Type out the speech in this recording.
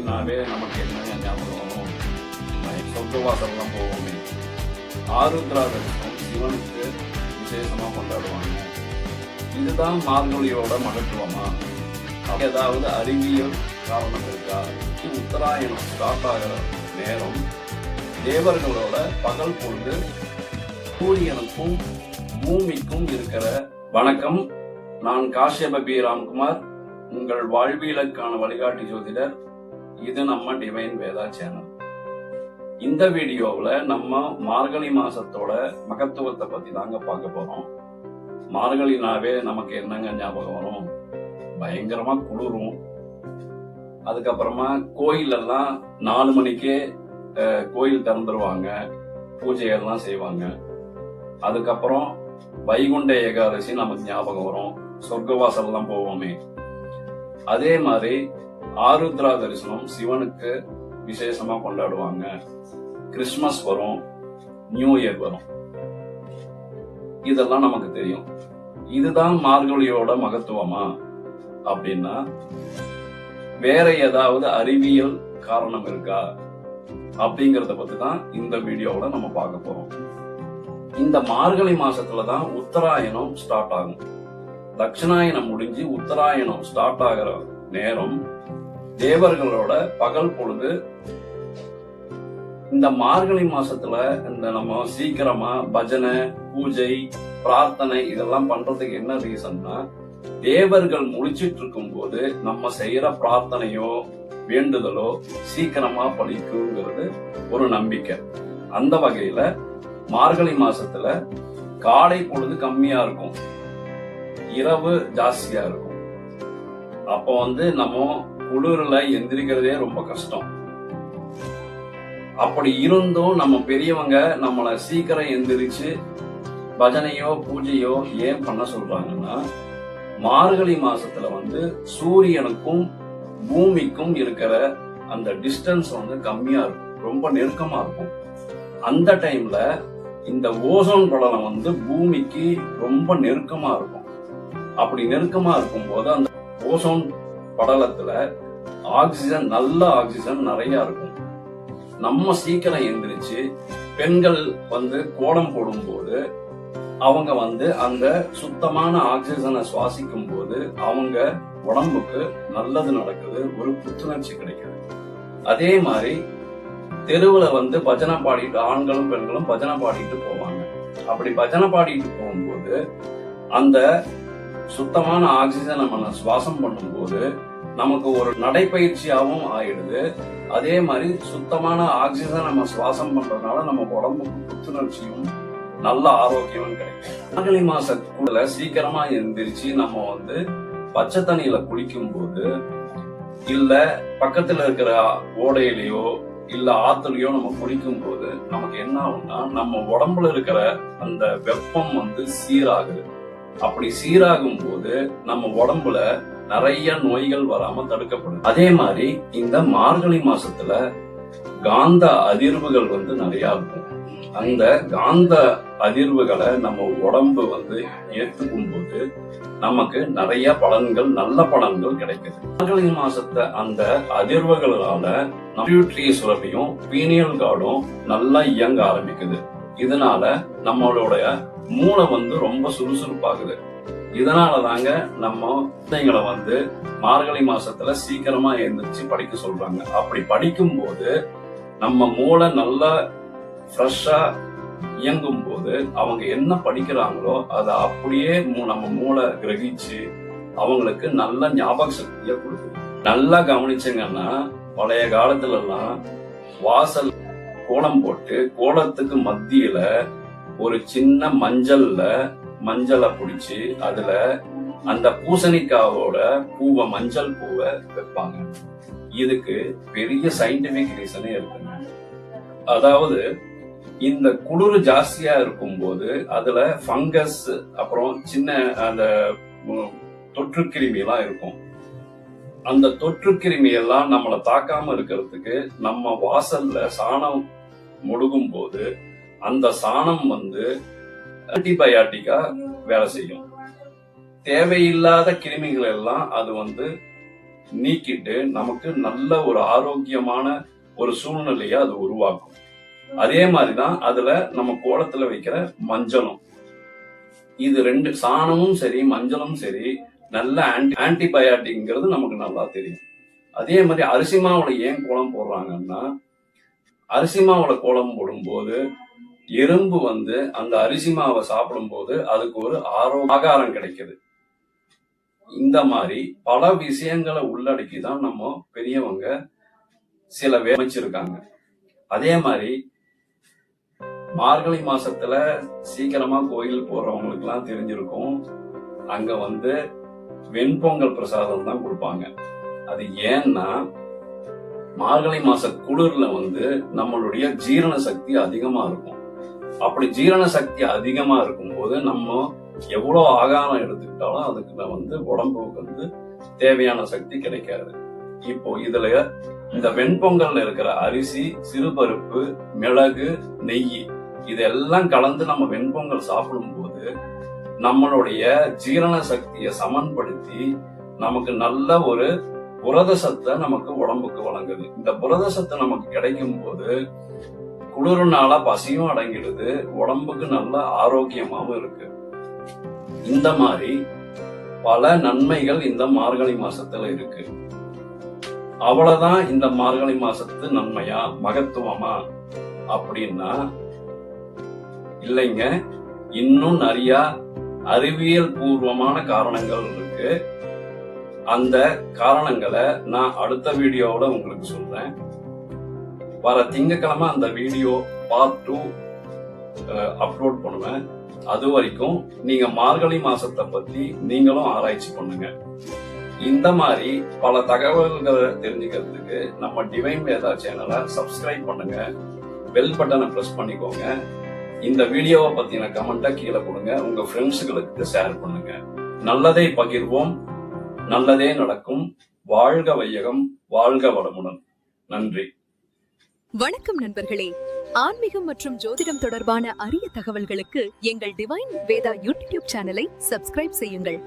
மார்கழினாவே நமக்கு என்ன ஞாபகம் வரும்? சொர்க்கவாசல்லாம் போவோமே. ஆருத்ரா தரிசனம் சிவனுக்கு விசேஷமா கொண்டாடுவாங்க. இதுதான் மார்கழியோட மகத்துவமா? ஏதாவது அறிவியல் காரணம் இருக்கா? உத்தராயணம் ஸ்டார்ட் ஆகிற நேரம் தேவர்களோட பகல் பொழுது சூரியனுக்கும் பூமிக்கும் இருக்கிற. வணக்கம், நான் காஷ்யப பி ராம்குமார், உங்கள் வாழ்வியலுக்கான வழிகாட்டி ஜோதிடர். இது நம்ம டிவைன் வேதா சேனல். இந்த வீடியோவில் நம்ம மார்கழி மாசத்தோட மகத்துவத்தை பத்தி தாங்க பார்க்க போறோம். மார்கழினாவே நமக்கு என்னங்க ஞாபகம் வரும்? பயங்கரமா குளிரும். அதுக்கப்புறமா கோயில் எல்லாம் 4 மணிக்கே கோயில் திறந்துருவாங்க, பூஜையெல்லாம் செய்வாங்க. அதுக்கப்புறம் வைகுண்ட ஏகாதசி நமக்கு ஞாபகம் வரும், சொர்க்கவாசல்லாம் போவோமே. அதே மாதிரி ஆருத்ரா தரிசனம் சிவனுக்கு விசேஷமா கொண்டாடுவாங்க. கிறிஸ்துமஸ் வரும், நியூ இயர் வரும். இதெல்லாம் நமக்கு தெரியும். இதுதான் மார்கழியோட மகத்துவமா அப்படின்னா, வேற ஏதாவது அறிவியல் காரணம் இருக்கா அப்படிங்கறத பத்தி தான் இந்த வீடியோவோட நம்ம பார்க்க போறோம். இந்த மார்கழி மாசத்துலதான் உத்தராயணம் ஸ்டார்ட் ஆகும். தட்சிணாயனம் முடிஞ்சு உத்தராயணம் ஸ்டார்ட் ஆகிற நேரம் தேவர்களோட பகல் பொழுது. இந்த மார்கழி மாசத்துல இந்த நம்ம சீக்கிரமா பஜனை, பூஜை, பிரார்த்தனை இதெல்லாம் பண்றதுக்கு என்ன ரீசன்னா, தேவர்கள் முடிச்சிட்டு இருக்கும் போது நம்ம செய்யற பிரார்த்தனையோ வேண்டுதலோ சீக்கிரமா பலிக்குங்கிறது ஒரு நம்பிக்கை. அந்த வகையில மார்கழி மாசத்துல காலை பொழுது கம்மியா இருக்கும், இரவு ஜாஸ்தியா இருக்கும். அப்போ நம்ம குளிர்ல எந்திரிக்கிறதே ரொம்ப கஷ்டம். அப்படி இருந்தும் நம்ம பெரியவங்க நம்மளை சீக்கிரம் எந்திரிச்சு பஜனையோ பூஜையோ ஏன் பண்ண சொல்றாங்கன்னா, மார்கழி மாசத்துல சூரியனுக்கும் பூமிக்கும் இருக்கிற அந்த டிஸ்டன்ஸ் கம்மியா இருக்கும், ரொம்ப நெருக்கமா இருக்கும். அந்த டைம்ல இந்த ஓசோன் படலம் பூமிக்கு ரொம்ப நெருக்கமா இருக்கும். அப்படி நெருக்கமா இருக்கும் போது அந்த ஓசோன் படலத்துல ஆக்சிஜன், நல்ல ஆக்சிஜன் நிறைய இருக்கும். நம்ம சீக்கிரம் எந்திரிச்சு பெண்கள் கோலம் போடும் போது அவங்க அந்த சுத்தமான ஆக்சிஜனை சுவாசிக்கும் போது அவங்க உடம்புக்கு நல்லது நடக்குது, ஒரு புத்துணர்ச்சி கிடைக்குது. அதே மாதிரி தெருவுல பஜனை பாடிட்டு ஆண்களும் பெண்களும் பஜனை பாடிட்டு போவாங்க. அப்படி பஜனை பாடிட்டு போகும்போது அந்த சுத்தமான ஆக்சிஜன் நம்ம சுவாசம் பண்ணும்போது நமக்கு ஒரு நடைப்பயிற்சியாகவும் ஆயிடுது. அதே மாதிரி சுத்தமான ஆக்சிஜன் நம்ம சுவாசம் பண்றதுனால நம்ம உடம்புக்கு புத்துணர்ச்சியும் நல்ல ஆரோக்கியமும் கிடைக்கும். மார்கழி மாசத்துல சீக்கிரமா எந்திரிச்சு நம்ம பச்சை தண்ணியில குளிக்கும் போது, இல்ல பக்கத்துல இருக்கிற ஓடையிலயோ இல்ல ஆத்துலயோ நம்ம குளிக்கும் போது நமக்கு என்ன ஆகும்னா, நம்ம உடம்புல இருக்கிற அந்த வெப்பம் சீராகுது. அப்படி சீராகும் போது நம்ம உடம்புல நிறைய நோய்கள் வராம தடுக்கப்படுது. அதே மாதிரி இந்த மார்கழி மாசத்துல காந்த அதிர்வுகள் நிறைய இருக்கும். அந்த காந்த அதிர்வுகளை நம்ம உடம்பு ஏற்றுக்கும் போது நமக்கு நிறைய பலன்கள், நல்ல பலன்கள் கிடைக்குது. மார்கழி மாசத்தை அந்த அதிர்வுகளால நியூட்ரிய சுரப்பியும் பீனியல் கார்டும் நல்லா இயங்க ஆரம்பிக்குது. இதனால நம்மளுடைய மூளை ரொம்ப சுறுசுறுப்பாகுது. இதனால தாங்க நம்ம குழந்தைங்களை மார்கழி மாசத்துல சீக்கிரமா எழுந்திரிச்சு படிக்க சொல்றாங்க. அப்படி படிக்கும் போது நம்ம மூளை நல்லா ஃப்ரெஷ்ஷா இயங்கும் போது அவங்க என்ன படிக்கிறாங்களோ அதை அப்படியே நம்ம மூளை கிரகிச்சு அவங்களுக்கு நல்ல ஞாபக சக்தியை கொடுக்குது. நல்லா கவனிச்சுங்கன்னா, பழைய காலத்துல எல்லாம் வாசல் கோலம் போட்டு கோலத்துக்கு மத்தியில ஒரு சின்ன மஞ்சளை பிடிச்சி அதுல அந்த பூசணிக்காவோட மஞ்சள் பூவை வைப்பாங்க. இதுக்கு பெரிய சயின்டிபிக் ரீசனே இருக்குங்க. அதாவது இந்த குளிர் ஜாஸ்தியா இருக்கும் போது அதுல ஃபங்கஸ், அப்புறம் சின்ன அந்த தொற்று கிருமி எல்லாம் இருக்கும். அந்த தொற்று கிருமி எல்லாம் நம்மளை தாக்காம இருக்கிறதுக்கு நம்ம வாசல்ல சாணம் முழுகும் போது அந்த சாணம் ஆன்டிபயாட்டிக்கா வேலை செய்யும். தேவையில்லாத கிருமிகள் எல்லாம் அது நீக்கிட்டு நமக்கு நல்ல ஒரு ஆரோக்கியமான ஒரு சூழ்நிலையை அது உருவாக்கும். அதே மாதிரிதான் அதுல நம்ம கோலத்துல வைக்கிற மஞ்சளும், இது ரெண்டு சாணமும் சரி மஞ்சளும் சரி நல்ல ஆன்டிபயாட்டிக்ங்கிறது நமக்கு நல்லா தெரியும். அதே மாதிரி அரிசி மாவுல ஏன் கோலம் போடுறாங்கன்னா, அரிசி மாவுல கோலம் போடும்போது எறும்பு வந்து அந்த அரிசி மாவை சாப்பிடும் போது அதுக்கு ஒரு ஆகாரம் கிடைக்குது. இந்த மாதிரி பல விஷயங்களை உள்ளடக்கி தான் நம்ம பெரியவங்க சில அமைச்சிருக்காங்க. அதே மாதிரி மார்கழி மாசத்துல சீக்கிரமா கோயில் போறவங்களுக்கு எல்லாம் தெரிஞ்சிருக்கும், அங்க வந்து வெண்பொங்கல் பிரசாதம் தான் கொடுப்பாங்க. அது ஏன்னா மார்கழி மாச குளிர்ல வந்து நம்மளுடைய ஜீரண சக்தி அதிகமா இருக்கும். அப்படி ஜீரண சக்தி அதிகமா இருக்கும் போது நம்ம எவ்வளவு ஆகாரம் எடுத்துக்கிட்டாலும் அதுக்கு வந்து உடம்புக்கு வந்து தேவையான சக்தி கிடைக்காது. இப்போ இதுல இந்த வெண்பொங்கல்ல இருக்கிற அரிசி, சிறுபருப்பு, மிளகு, நெய் இதெல்லாம் கலந்து நம்ம வெண்பொங்கல் சாப்பிடும் போது நம்மளுடைய ஜீரண சக்தியை சமன்படுத்தி நமக்கு நல்ல ஒரு புரத சத்தை நமக்கு உடம்புக்கு வழங்குது. இந்த புரத சத்து நமக்கு கிடைக்கும் போது குளிர்னால பசியும் அடங்கிடுது, உடம்புக்கு நல்ல ஆரோக்கியமாவும் இருக்கு. இந்த மாதிரி பல நன்மைகள் இந்த மார்கழி மாசத்துல இருக்கு. அவ்வளவுதான் இந்த மார்கழி மாசத்து நன்மையா மகத்துவமா அப்படின்னா இல்லைங்க, இன்னும் நிறைய அறிவியல் பூர்வமான காரணங்கள் இருக்கு. அந்த காரணங்களை நான் அடுத்த வீடியோவோட உங்களுக்கு சொல்றேன். வர திங்கட்கிழமை அந்த வீடியோ பார்ட் 2 அப்லோட் பண்ணுவேன். அது வரைக்கும் நீங்க மார்கழி மாசத்தை பத்தி நீங்களும் ஆராய்ச்சி பண்ணுங்க. இந்த மாதிரி பல தகவல்களை தெரிஞ்சுக்கிறதுக்கு நம்ம டிவைன் வேதா சேனலை சப்ஸ்கிரைப் பண்ணுங்க, பெல் பட்டனை பிரஸ் பண்ணிக்கோங்க. இந்த வீடியோவை பத்தின கமெண்ட்டை கீழே கொடுங்க, உங்க ஃப்ரெண்ட்ஸுகளுக்கு ஷேர் பண்ணுங்க. நல்லதை பகிர்வோம், நல்லதே நடக்கும். வாழ்க வையகம், வாழ்க வளமுடன். நன்றி. வணக்கம் நண்பர்களே. ஆன்மீகம் மற்றும் ஜோதிடம் தொடர்பான அரிய தகவல்களுக்கு எங்கள் டிவைன் வேதா யூடியூப் சேனலை சப்ஸ்கிரைப் செய்யுங்கள்.